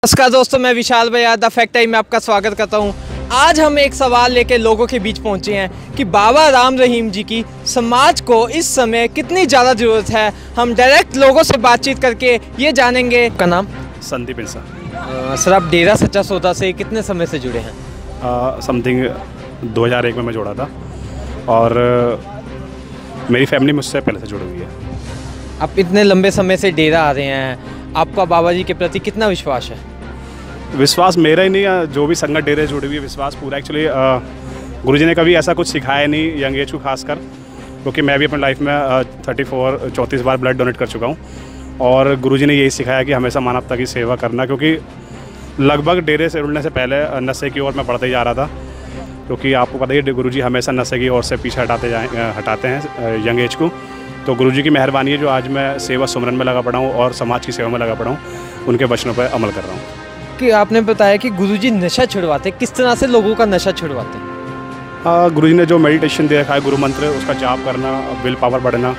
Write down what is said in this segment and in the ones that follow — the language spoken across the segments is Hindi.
नमस्कार दोस्तों, मैं विशाल भैया द फैक्ट टाइम में आपका स्वागत करता हूं। आज हम एक सवाल लेकर लोगों के बीच पहुंचे हैं कि बाबा राम रहीम जी की समाज को इस समय कितनी ज़्यादा ज़रूरत है। हम डायरेक्ट लोगों से बातचीत करके ये जानेंगे। आपका नाम? संदीप इंसा। सर, आप डेरा सच्चा सौदा से कितने समय से जुड़े हैं? समथिंग 2001 में मैं जोड़ा था और मेरी फैमिली मुझसे पहले से जुड़ी हुई है। आप इतने लंबे समय से डेरा आ रहे हैं, आपका बाबा जी के प्रति कितना विश्वास है? विश्वास मेरा ही नहीं, जो भी संगत डेरे जुड़ी हुई है, विश्वास पूरा। एक्चुअली गुरुजी ने कभी ऐसा कुछ सिखाया नहीं यंग एज को खासकर, क्योंकि मैं भी अपनी लाइफ में 34 बार ब्लड डोनेट कर चुका हूँ और गुरुजी ने यही सिखाया कि हमेशा मानवता की सेवा करना। क्योंकि लगभग डेरे से जुड़ने से पहले नशे की ओर मैं बढ़ते ही जा रहा था, क्योंकि आपको पता ही गुरुजी हमेशा नशे की ओर से पीछे हटाते हैं यंग एज को। तो गुरुजी की मेहरबानी है जो आज मैं सेवा सुमरन में लगा पड़ा हूँ और समाज की सेवा में लगा पड़ा हूँ, उनके वचनों पर अमल कर रहा हूँ। कि आपने बताया कि गुरुजी नशा छुड़वाते, किस तरह से लोगों का नशा छुड़वाते हैं? गुरुजी ने जो मेडिटेशन दे रखा है, गुरु मंत्र, उसका जाप करना, विल पावर बढ़ना,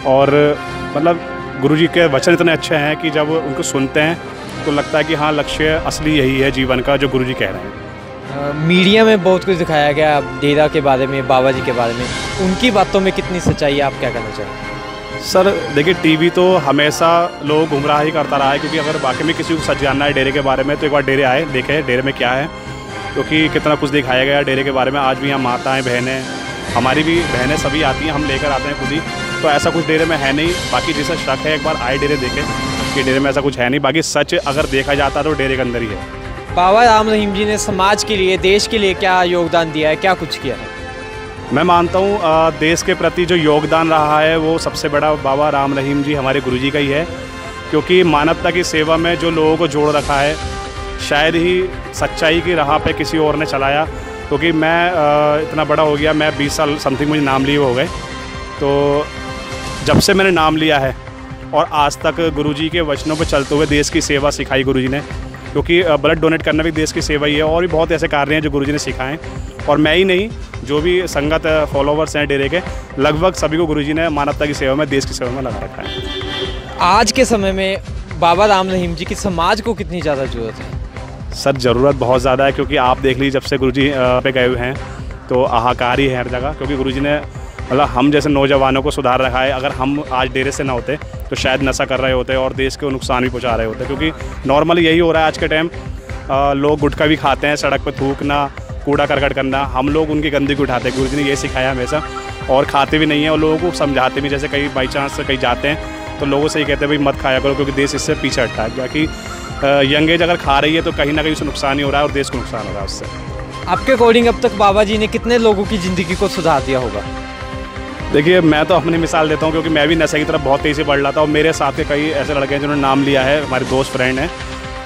और मतलब गुरुजी के वचन इतने अच्छे हैं कि जब उनको सुनते हैं तो लगता है कि हाँ, लक्ष्य असली यही है जीवन का जो गुरुजी कह रहे हैं। मीडिया में बहुत कुछ दिखाया गया डेरा के बारे में, बाबा जी के बारे में, उनकी बातों में कितनी सच्चाई है? आप क्या कहना चाहेंगे? सर देखिए, टीवी तो हमेशा लोग गुमराह ही करता रहा है, क्योंकि अगर वाकई में किसी को सच जानना है डेरे के बारे में तो एक बार डेरे आए, देखे डेरे में क्या है, क्योंकि कितना कुछ दिखाया गया डेरे के बारे में। आज भी यहाँ माताएं, बहनें, हमारी भी बहनें सभी आती हैं, हम लेकर आते हैं खुद ही। तो ऐसा कुछ डेरे में है नहीं। बाकी जिसे शक है एक बार आए डेरे देखे कि डेरे में ऐसा कुछ है नहीं। बाकी सच अगर देखा जाता तो डेरे के अंदर ही है। बाबा राम रहीम जी ने समाज के लिए, देश के लिए क्या योगदान दिया है, क्या कुछ किया है? मैं मानता हूँ देश के प्रति जो योगदान रहा है वो सबसे बड़ा बाबा राम रहीम जी हमारे गुरुजी का ही है, क्योंकि मानवता की सेवा में जो लोगों को जोड़ रखा है, शायद ही सच्चाई की राह पे किसी और ने चलाया। क्योंकि मैं इतना बड़ा हो गया, मैं 20 साल समथिंग मुझे नाम लिए हो गए। तो जब से मैंने नाम लिया है और आज तक गुरुजी के वचनों पर चलते हुए देश की सेवा सिखाई गुरुजी ने, क्योंकि ब्लड डोनेट करना भी देश की सेवा ही है। और भी बहुत ऐसे कार्य हैं जो गुरुजी ने सिखाए, और मैं ही नहीं, जो भी संगत फॉलोवर्स हैं डेरे के, लगभग सभी को गुरुजी ने मानवता की सेवा में, देश की सेवा में लगा रखा है। आज के समय में बाबा राम रहीम जी की समाज को कितनी ज़्यादा ज़रूरत है? सर ज़रूरत बहुत ज़्यादा है, क्योंकि आप देख लीजिए जब से गुरुजी पे गए हुए हैं तो हाहाकार ही है हर जगह। क्योंकि गुरुजी ने मतलब हम जैसे नौजवानों को सुधार रखा है। अगर हम आज डेरे से ना होते तो शायद नशा कर रहे होते और देश को नुकसान भी पहुँचा रहे होते, क्योंकि नॉर्मली यही हो रहा है आज के टाइम। लोग गुटखा भी खाते हैं, सड़क पर थूकना, कूड़ा करकट करना, हम लोग उनकी गंदगी उठाते हैं। गुरुजी ने ये सिखाया हमेशा, और खाते भी नहीं हैं और लोगों को समझाते भी। जैसे कहीं बाई चांस कहीं जाते हैं तो लोगों से ये कहते हैं भाई मत खाया करो, क्योंकि देश इससे पीछे हटता है। बाकी यंग एज अगर खा रही है तो कहीं ना कहीं उसे नुकसान ही हो रहा है और देश को नुकसान हो रहा है उससे। आपके अकॉर्डिंग अब तक बाबा जी ने कितने लोगों की ज़िंदगी को सुधार दिया होगा? देखिए, मैं तो अपनी मिसाल देता हूँ, क्योंकि मैं भी नशे की तरफ बहुत तेज़ी से बढ़ रहा था और मेरे साथ के कई ऐसे लड़के हैं जिन्होंने नाम लिया है, हमारे दोस्त फ्रेंड हैं,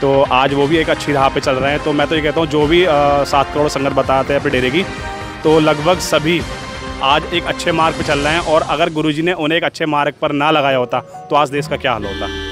तो आज वो भी एक अच्छी राह पे चल रहे हैं। तो मैं तो ये कहता हूँ, जो भी 7 करोड़ संगत बताते हैं अपने डेरे की, तो लगभग सभी आज एक अच्छे मार्ग पे चल रहे हैं। और अगर गुरुजी ने उन्हें एक अच्छे मार्ग पर ना लगाया होता तो आज देश का क्या हाल होता।